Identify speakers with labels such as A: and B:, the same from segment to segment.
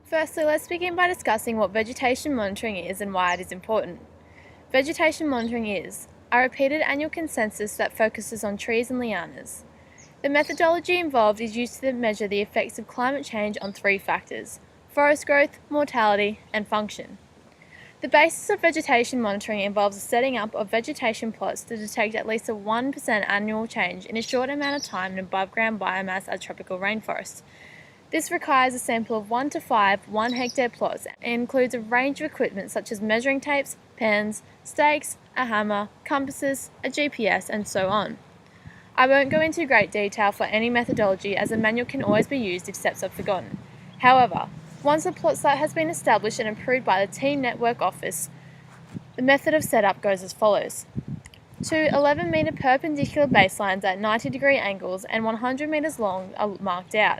A: Firstly, let's begin by discussing what vegetation monitoring is and why it is important. Vegetation monitoring is a repeated annual consensus that focuses on trees and lianas. The methodology involved is used to measure the effects of climate change on three factors: forest growth, mortality, and function. The basis of vegetation monitoring involves the setting up of vegetation plots to detect at least a 1% annual change in a short amount of time in above ground biomass at tropical rainforests. This requires a sample of 1 to 5 1 hectare plots and includes a range of equipment such as measuring tapes, pens, stakes, a hammer, compasses, a GPS, and so on. I won't go into great detail for any methodology as a manual can always be used if steps are forgotten. However, once a plot site has been established and approved by the Team Network Office, the method of setup goes as follows. 2 11-metre perpendicular baselines at 90-degree angles and 100 metres long are marked out.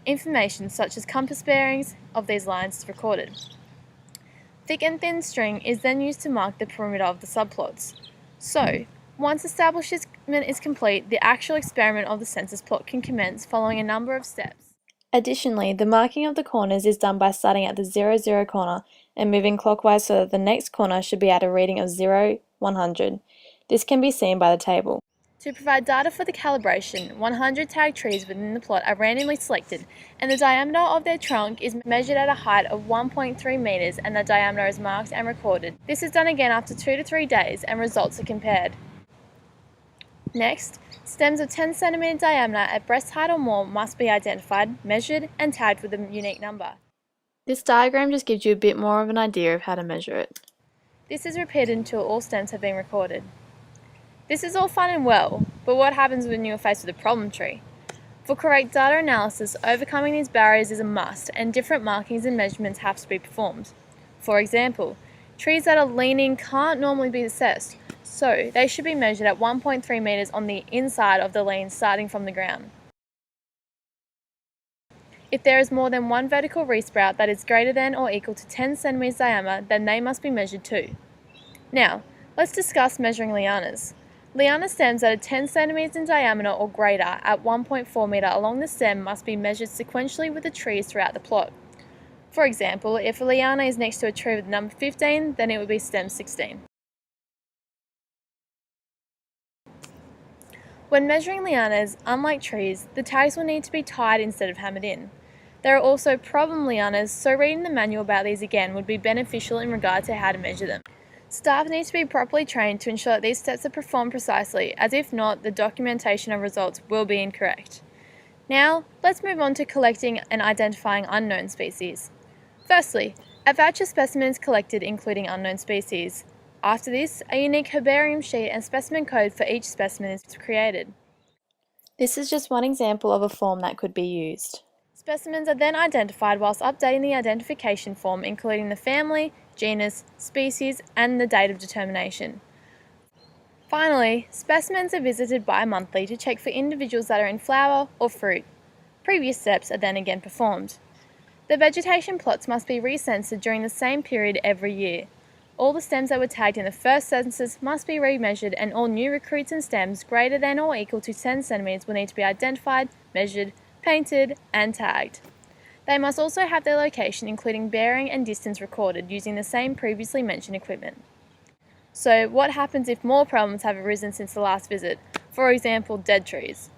A: Information such as compass bearings of these lines is recorded. Thick and thin string is then used to mark the perimeter of the subplots. So, once establishment is complete, the actual experiment of the census plot can commence following a number of steps. Additionally, the marking of the corners is done by starting at the 0, 0 corner and moving clockwise so that the next corner should be at a reading of 0, 100. This can be seen by the table. To provide data for the calibration, 100 tagged trees within the plot are randomly selected and the diameter of their trunk is measured at a height of 1.3 metres and the diameter is marked and recorded. This is done again after 2 to 3 days and results are compared. Next, stems of 10 cm diameter at breast height or more must be identified, measured and tagged with a unique number. This diagram just gives you a bit more of an idea of how to measure it. This is repeated until all stems have been recorded. This is all fun and well, but what happens when you are faced with a problem tree? For correct data analysis, overcoming these barriers is a must and different markings and measurements have to be performed. For example, trees that are leaning can't normally be assessed, so they should be measured at 1.3 metres on the inside of the lean starting from the ground. If there is more than one vertical resprout that is greater than or equal to 10 cm diameter, then they must be measured too. Now, let's discuss measuring lianas. Liana stems that are 10 cm in diameter or greater at 1.4 metre along the stem must be measured sequentially with the trees throughout the plot. For example, if a liana is next to a tree with the number 15, then it would be stem 16. When measuring lianas, unlike trees, the tags will need to be tied instead of hammered in. There are also problem lianas, so reading the manual about these again would be beneficial in regard to how to measure them. Staff need to be properly trained to ensure that these steps are performed precisely, as if not, the documentation of results will be incorrect. Now, let's move on to collecting and identifying unknown species. Firstly, a batch of specimens collected including unknown species. After this, a unique herbarium sheet and specimen code for each specimen is created. This is just one example of a form that could be used. Specimens are then identified whilst updating the identification form, including the family, genus, species, and the date of determination. Finally, specimens are visited bi-monthly to check for individuals that are in flower or fruit. Previous steps are then again performed. The vegetation plots must be recensored during the same period every year. All the stems that were tagged in the first census must be remeasured and all new recruits and stems greater than or equal to 10 cm will need to be identified, measured, painted, and tagged. They must also have their location, including bearing and distance, recorded using the same previously mentioned equipment. So, what happens if more problems have arisen since the last visit? For example, dead trees.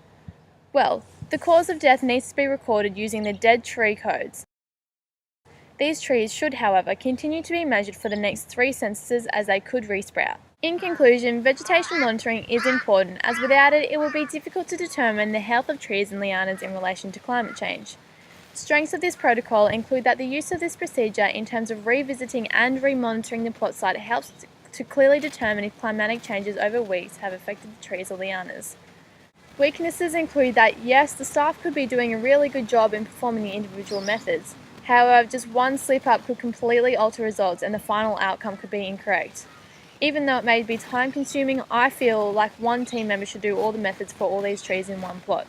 A: Well, the cause of death needs to be recorded using the dead tree codes. These trees should, however, continue to be measured for the next 3 censuses as they could resprout. In conclusion, vegetation monitoring is important as without it, it will be difficult to determine the health of trees and lianas in relation to climate change. Strengths of this protocol include that the use of this procedure in terms of revisiting and remonitoring the plot site helps to clearly determine if climatic changes over weeks have affected the trees or lianas. Weaknesses include that yes, the staff could be doing a really good job in performing the individual methods. However, just one slip-up could completely alter results and the final outcome could be incorrect. Even though it may be time-consuming, I feel like one team member should do all the methods for all these trees in one plot.